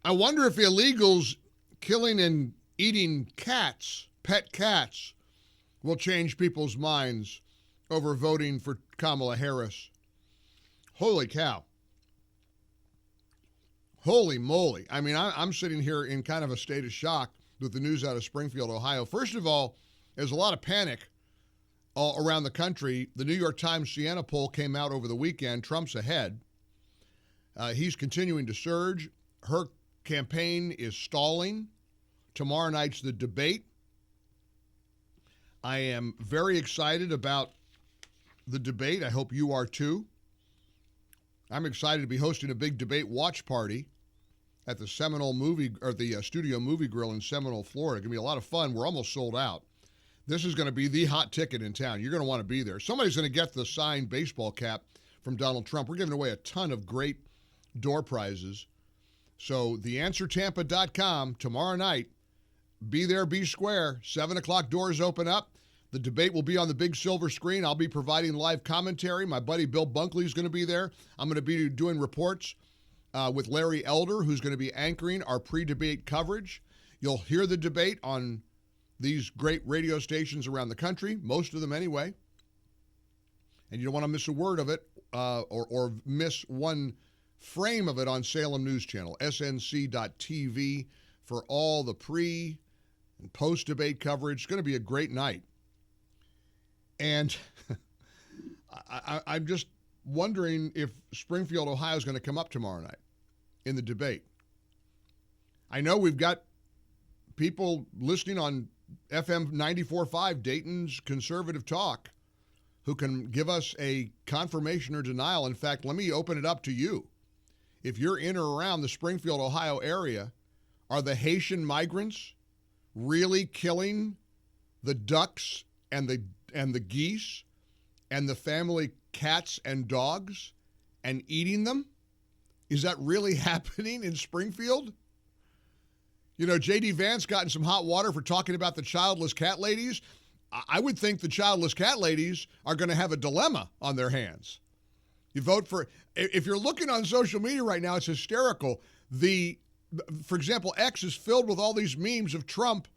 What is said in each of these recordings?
I wonder if illegals killing and eating cats, pet cats, will change people's minds over voting for Kamala Harris. Holy cow. Holy moly. I mean, I'm sitting here in kind of a state of shock with the news out of Springfield, Ohio. First of all, there's a lot of panic all around the country. The New York Times Siena poll came out over the weekend. Trump's ahead. He's continuing to surge. Her campaign is stalling. Tomorrow night's the debate. I am very excited about the debate. I hope you are too. I'm excited to be hosting a big debate watch party at the Seminole Studio Movie Grill in Seminole, Florida. It's going to be a lot of fun. We're almost sold out. This is going to be the hot ticket in town. You're going to want to be there. Somebody's going to get the signed baseball cap from Donald Trump. We're giving away a ton of great door prizes. So theanswertampa.com tomorrow night. Be there, be square. 7 o'clock doors open up. The debate will be on the big silver screen. I'll be providing live commentary. My buddy Bill Bunkley is going to be there. I'm going to be doing reports with Larry Elder, who's going to be anchoring our pre-debate coverage. You'll hear the debate on these great radio stations around the country, most of them anyway. And you don't want to miss a word of it or miss one frame of it on Salem News Channel, snc.tv, for all the pre- and post-debate coverage. It's going to be a great night. And I'm just wondering if Springfield, Ohio is going to come up tomorrow night in the debate. I know we've got people listening on FM 94.5, Dayton's Conservative Talk, who can give us a confirmation or denial. In fact, let me open it up to you. If you're in or around the Springfield, Ohio area, are the Haitian migrants really killing the ducks and the geese and the family cats and dogs and eating them? Is that really happening in Springfield? You know, J.D. Vance got in some hot water for talking about the childless cat ladies. I would think the childless cat ladies are going to have a dilemma on their hands. You vote for, if you're looking on social media right now, it's hysterical. For example, X is filled with all these memes of Trump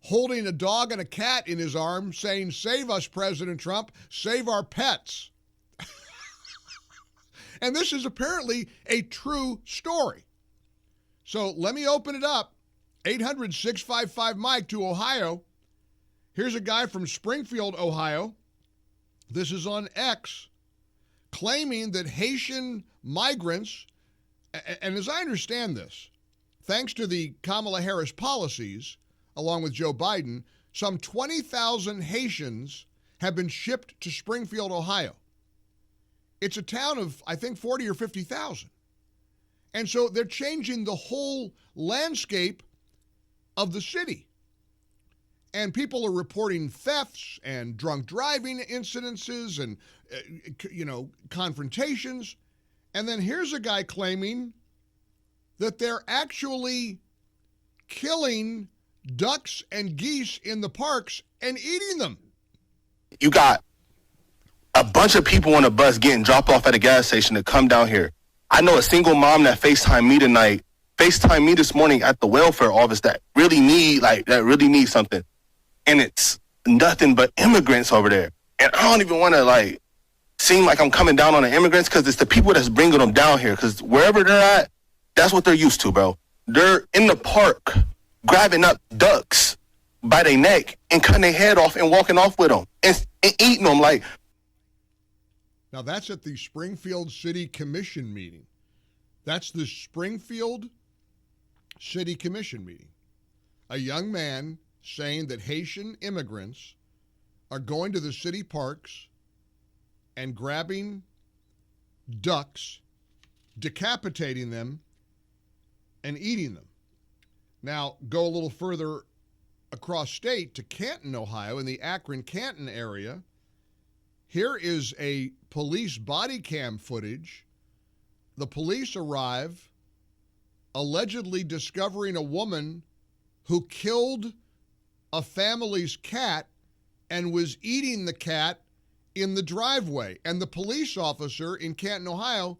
holding a dog and a cat in his arms saying, "Save us, President Trump, save our pets." And this is apparently a true story. So let me open it up. 800-655-MIKE to Ohio. Here's a guy from Springfield, Ohio. This is on X, claiming that Haitian migrants, and as I understand this, thanks to the Kamala Harris policies, along with Joe Biden, some 20,000 Haitians have been shipped to Springfield, Ohio. It's a town of, I think, 40 or 50,000. And so they're changing the whole landscape of the city. And people are reporting thefts and drunk driving incidences and, confrontations. And then here's a guy claiming that they're actually killing ducks and geese in the parks and eating them. You got a bunch of people on a bus getting dropped off at a gas station to come down here. I know a single mom that FaceTimed me this morning at the welfare office that really need something. And it's nothing but immigrants over there. And I don't even want to seem like I'm coming down on the immigrants, because it's the people that's bringing them down here. Because wherever they're at, that's what they're used to, bro. They're in the park grabbing up ducks by their neck and cutting their head off and walking off with them and eating them. Now, that's at the Springfield City Commission meeting. That's the Springfield City Commission meeting. A young man saying that Haitian immigrants are going to the city parks and grabbing ducks, decapitating them, and eating them. Now, go a little further across state to Canton, Ohio, in the Akron-Canton area. Here is a police body cam footage. The police arrive, allegedly discovering a woman who killed a family's cat and was eating the cat in the driveway. And the police officer in Canton, Ohio,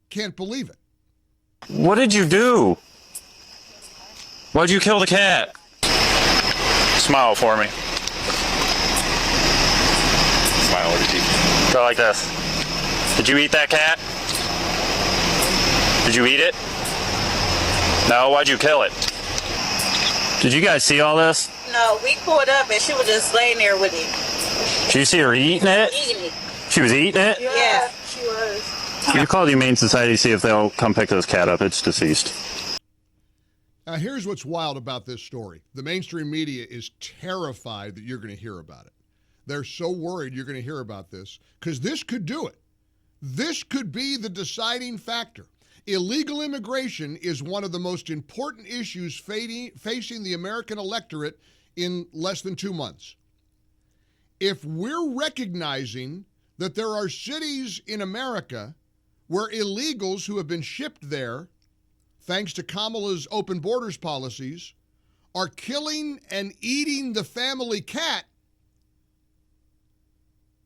can't believe it. What did you do? Why'd you kill the cat? Smile for me. Smile with your teeth. Go like this. Did you eat that cat? Did you eat it? No, why'd you kill it? Did you guys see all this? No, we pulled up and she was just laying there with it. Did you see her eating it? Eating it. She was eating it? Yeah, she was. You call the Humane Society, see if they'll come pick this cat up. It's deceased. Now, here's what's wild about this story. The mainstream media is terrified that you're going to hear about it. They're so worried you're going to hear about this because this could do it. This could be the deciding factor. Illegal immigration is one of the most important issues facing the American electorate in less than 2 months. If we're recognizing that there are cities in America where illegals who have been shipped there, thanks to Kamala's open borders policies, are killing and eating the family cat,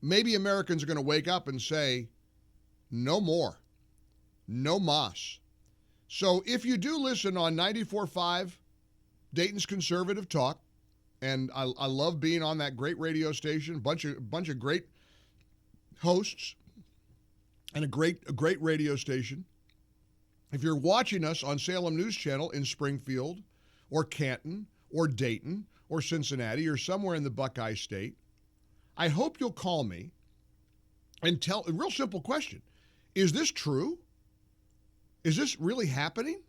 maybe Americans are going to wake up and say, no more. No mas. So if you do listen on 94.5, Dayton's Conservative Talk, and I love being on that great radio station, bunch of great hosts, and a great radio station. If you're watching us on Salem News Channel in Springfield or Canton or Dayton or Cincinnati or somewhere in the Buckeye State, I hope you'll call me and tell a real simple question. Is this true? Is this really happening?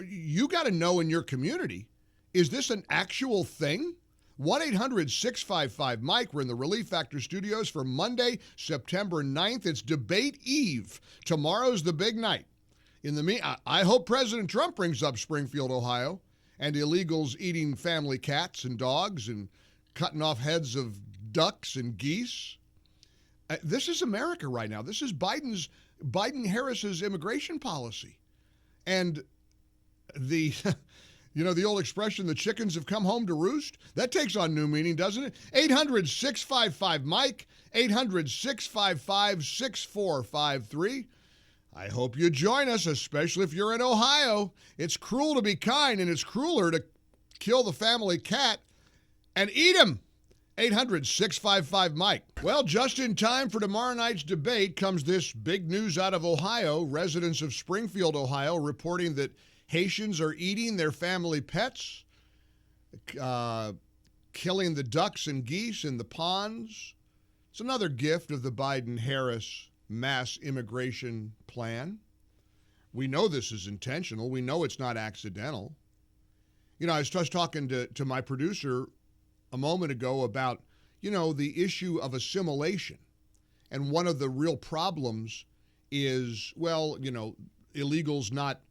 You got to know in your community, is this an actual thing? 1-800-655-MIKE. We're in the Relief Factor studios for Monday, September 9th. It's debate eve. Tomorrow's the big night. I hope President Trump brings up Springfield, Ohio, and illegals eating family cats and dogs and cutting off heads of ducks and geese. This is America right now. This is Biden-Harris's immigration policy. And the the old expression, the chickens have come home to roost, that takes on new meaning, doesn't it? 800-655-MIKE, 800-655-6453. I hope you join us, especially if you're in Ohio. It's cruel to be kind, and it's crueler to kill the family cat and eat him. 800-655-MIKE. Well, just in time for tomorrow night's debate comes this big news out of Ohio. Residents of Springfield, Ohio, reporting that Haitians are eating their family pets, killing the ducks and geese in the ponds. It's another gift of the Biden-Harris mass immigration plan. We know this is intentional. We know it's not accidental. I was just talking to my producer a moment ago about, the issue of assimilation. And one of the real problems is, illegals not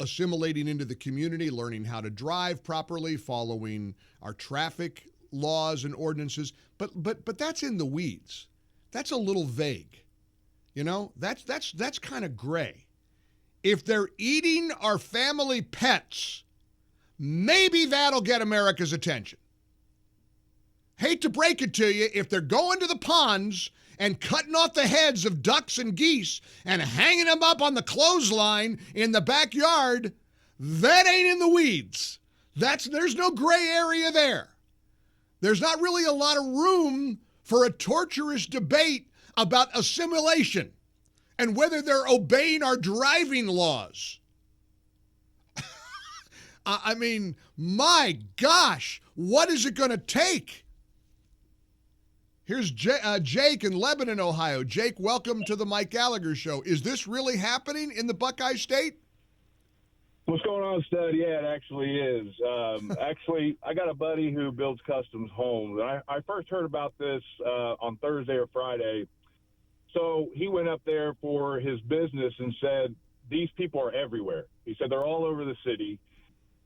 assimilating into the community, learning how to drive properly, following our traffic laws and ordinances. But that's in the weeds. That's a little vague. That's kind of gray. If they're eating our family pets, maybe that'll get America's attention. Hate to break it to you, if they're going to the ponds and cutting off the heads of ducks and geese and hanging them up on the clothesline in the backyard, that ain't in the weeds. There's no gray area there. There's not really a lot of room for a torturous debate about assimilation and whether they're obeying our driving laws. I mean, my gosh, what is it going to take? Here's Jake in Lebanon, Ohio. Jake, welcome to the Mike Gallagher Show. Is this really happening in the Buckeye State? What's going on, Stud? Yeah, it actually is. Actually, I got a buddy who builds customs homes. I first heard about this on Thursday or Friday. So he went up there for his business and said, these people are everywhere. He said they're all over the city.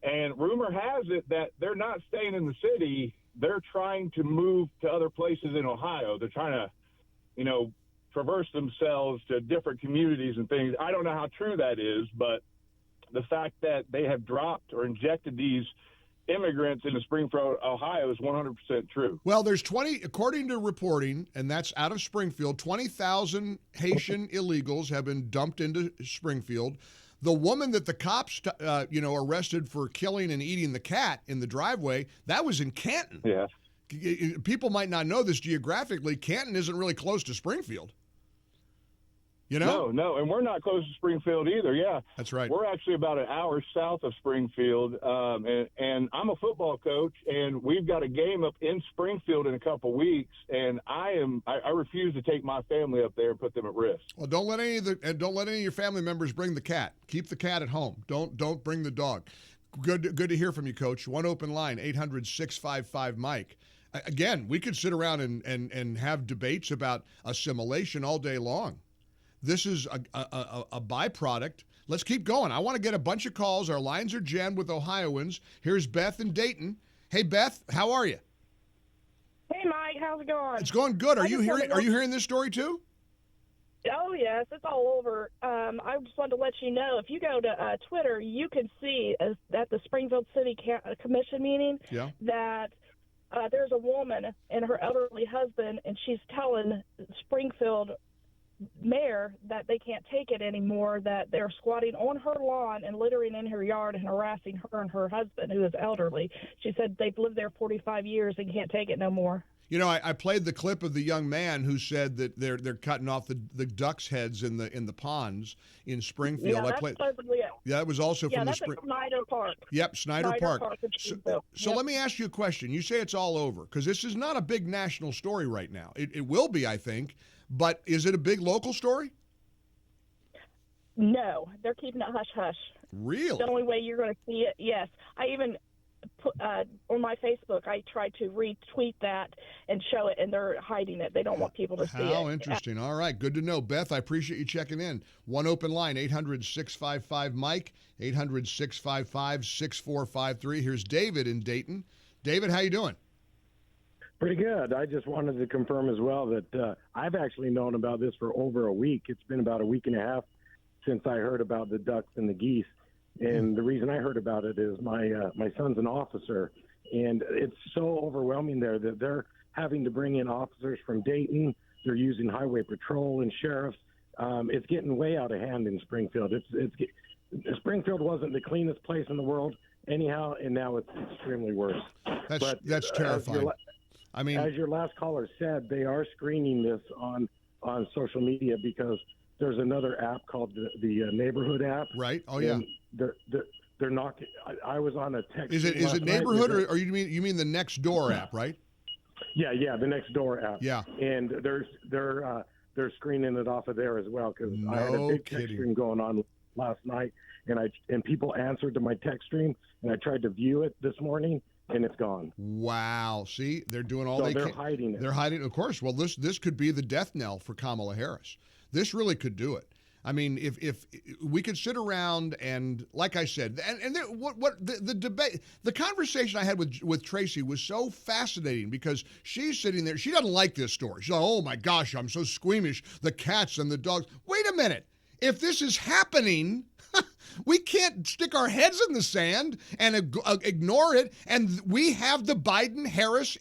And rumor has it that they're not staying in the city. They're trying to move to other places in Ohio. They're trying to, traverse themselves to different communities and things. I don't know how true that is, but the fact that they have dropped or injected these immigrants into Springfield, Ohio is 100% true. Well, there's 20, according to reporting, and that's out of Springfield, 20,000 Haitian illegals have been dumped into Springfield. The woman that the cops, arrested for killing and eating the cat in the driveway, that was in Canton. Yeah. People might not know this geographically. Canton isn't really close to Springfield. You know? No, and we're not close to Springfield either. Yeah, That's right. We're actually about an hour south of Springfield, and I'm a football coach, and we've got a game up in Springfield in a couple weeks, and I refuse to take my family up there and put them at risk. Well, don't let any of your family members bring the cat. Keep the cat at home. Don't bring the dog. Good to hear from you, Coach. One open line, 800-655-MIKE. Again, we could sit around and have debates about assimilation all day long. This is a byproduct. Let's keep going. I want to get a bunch of calls. Our lines are jammed with Ohioans. Here's Beth in Dayton. Hey, Beth, how are you? Hey, Mike, how's it going? It's going good. Are you hearing this story too? Oh, yes, it's all over. I just wanted to let you know, if you go to Twitter, you can see at the Springfield City Commission meeting that there's a woman and her elderly husband, and she's telling Springfield mayor that they can't take it anymore, that they're squatting on her lawn and littering in her yard and harassing her and her husband, who is elderly. She said they've lived there 45 years and can't take it no more. You know, I played the clip of the young man who said that they're cutting off the ducks' heads in the ponds in Springfield. Yeah, that's supposedly it. Yeah, that was also from that's at Snyder Park. Yep, Snyder Park. So Yep. let me ask you a question. You say it's all over because this is not a big national story right now. It will be, I think, but is it a big local story? No, they're keeping it hush-hush. Really? The only way you're going to see it, yes. I even put on my Facebook, I tried to retweet that and show it, and they're hiding it. They don't want people to see it. How interesting. All right, good to know. Beth, I appreciate you checking in. One open line, 800-655-MIKE, 800-655-6453. Here's David in Dayton. David, how you doing? Pretty good. I just wanted to confirm as well that I've actually known about this for over a week. It's been about a week and a half since I heard about the ducks and the geese. And the reason I heard about it is my son's an officer, and it's so overwhelming there that they're having to bring in officers from Dayton. They're using highway patrol and sheriffs. It's getting way out of hand in Springfield. Springfield wasn't the cleanest place in the world anyhow, and now it's extremely worse. That's terrifying. As your last caller said, they are screening this on social media because there's another app called the neighborhood app. Right. Oh yeah. They're not. I was on a text. Is it neighborhood or you mean the Next Door app, right? Yeah, the Next Door app. Yeah. And they're screening it off of there as well because I had a big text stream going on last night, and people answered to my text stream, and I tried to view it this morning, and it's gone. Wow. See, they're doing all they can. They're hiding it. They're hiding it, of course. Well, this could be the death knell for Kamala Harris. This really could do it. I mean, if we could sit around and, like I said, and the debate, the conversation I had with Tracy was so fascinating because she's sitting there. She doesn't like this story. She's like, oh my gosh, I'm so squeamish. The cats and the dogs. Wait a minute. If this is happening, we can't stick our heads in the sand and ignore it. And we have the Biden-Harris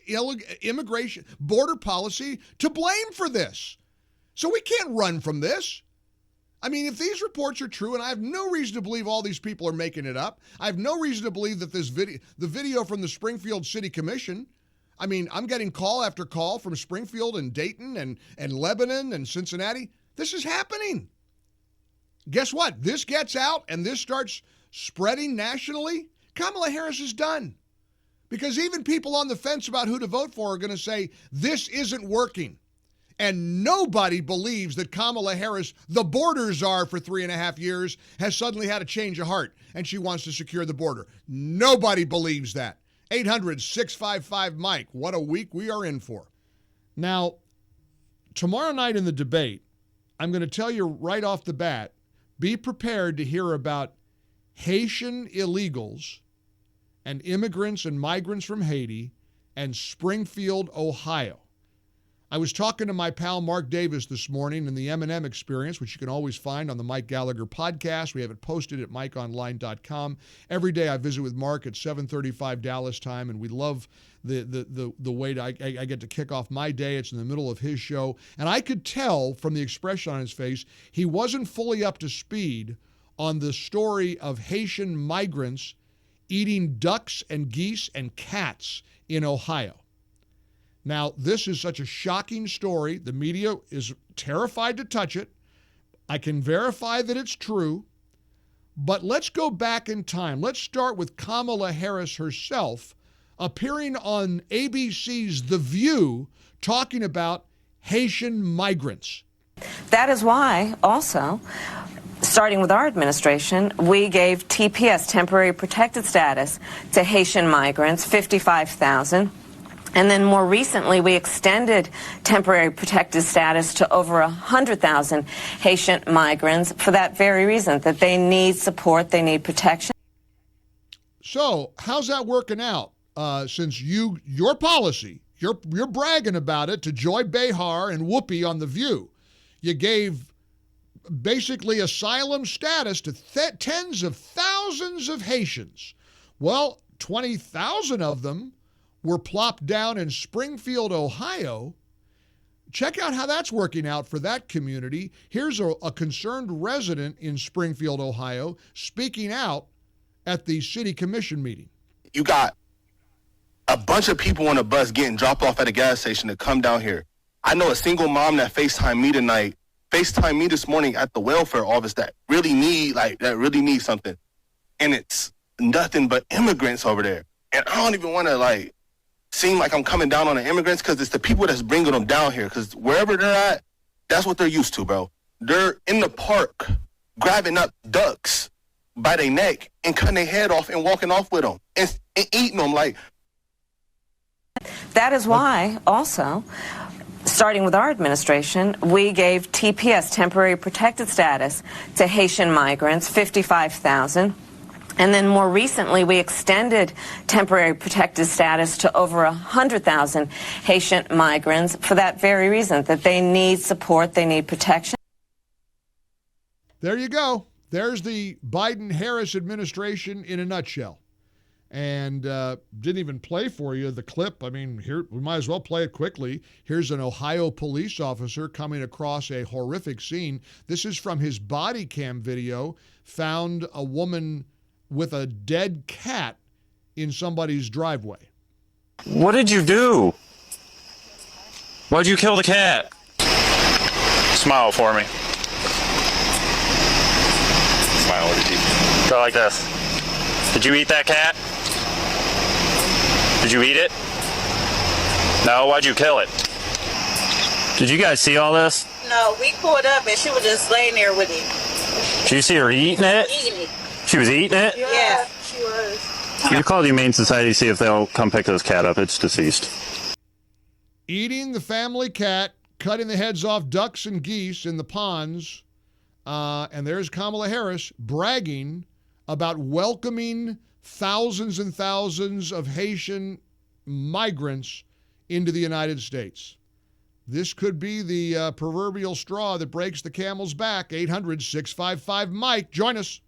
immigration border policy to blame for this. So we can't run from this. I mean, if these reports are true, and I have no reason to believe all these people are making it up, I have no reason to believe that the video from the Springfield City Commission, I mean, I'm getting call after call from Springfield and Dayton and Lebanon and Cincinnati. This is happening. Guess what? This gets out and this starts spreading nationally. Kamala Harris is done. Because even people on the fence about who to vote for are going to say, this isn't working. And nobody believes that Kamala Harris, the border czar for 3.5 years, has suddenly had a change of heart and she wants to secure the border. Nobody believes that. 800-655-MIKE. What a week we are in for. Now, tomorrow night in the debate, I'm going to tell you right off the bat, be prepared to hear about Haitian illegals and immigrants and migrants from Haiti and Springfield, Ohio. I was talking to my pal Mark Davis this morning in the M&M Experience, which you can always find on the Mike Gallagher podcast. We have it posted at mikeonline.com. Every day I visit with Mark at 7:35 Dallas time, and we love the way I get to kick off my day. It's in the middle of his show. And I could tell from the expression on his face, he wasn't fully up to speed on the story of Haitian migrants eating ducks and geese and cats in Ohio. Now, this is such a shocking story. The media is terrified to touch it. I can verify that it's true. But let's go back in time. Let's start with Kamala Harris herself appearing on ABC's The View talking about Haitian migrants. That is why, also, starting with our administration, we gave TPS, temporary protected status, to Haitian migrants, 55,000. And then more recently, we extended temporary protected status to over 100,000 Haitian migrants for that very reason, that they need support, they need protection. So how's that working out? Since your policy, you're bragging about it to Joy Behar and Whoopi on The View. You gave basically asylum status to tens of thousands of Haitians. Well, 20,000 of them were plopped down in Springfield, Ohio. Check out how that's working out for that community. Here's a concerned resident in Springfield, Ohio, speaking out at the city commission meeting. You got a bunch of people on a bus getting dropped off at a gas station to come down here. I know a single mom that FaceTimed me tonight, FaceTimed me this morning at the welfare office that really need something. And it's nothing but immigrants over there. And I don't even want to seem like I'm coming down on the immigrants, because it's the people that's bringing them down here. Because wherever they're at, that's what they're used to, bro. They're in the park grabbing up ducks by their neck and cutting their head off and walking off with them and eating them like. That is why, also, starting with our administration, we gave TPS, temporary protected status, to Haitian migrants, 55,000. And then more recently, we extended temporary protected status to over 100,000 Haitian migrants for that very reason, that they need support, they need protection. There you go. There's the Biden-Harris administration in a nutshell. And didn't even play for you the clip. I mean, here we might as well play it quickly. Here's an Ohio police officer coming across a horrific scene. This is from his body cam video. Found a woman with a dead cat in somebody's driveway. What did you do? Why'd you kill the cat? Smile for me. Smile with your teeth. Go like this. Did you eat that cat? Did you eat it? No, why'd you kill it? Did you guys see all this? No, we pulled up and she was just laying there with him. Did you see her eating it? Eating it. She was eating it? Yeah, she was. You call the Humane Society to see if they'll come pick this cat up. It's deceased. Eating the family cat, cutting the heads off ducks and geese in the ponds. And there's Kamala Harris bragging about welcoming thousands and thousands of Haitian migrants into the United States. This could be the proverbial straw that breaks the camel's back. 800-655-MIKE. Join us.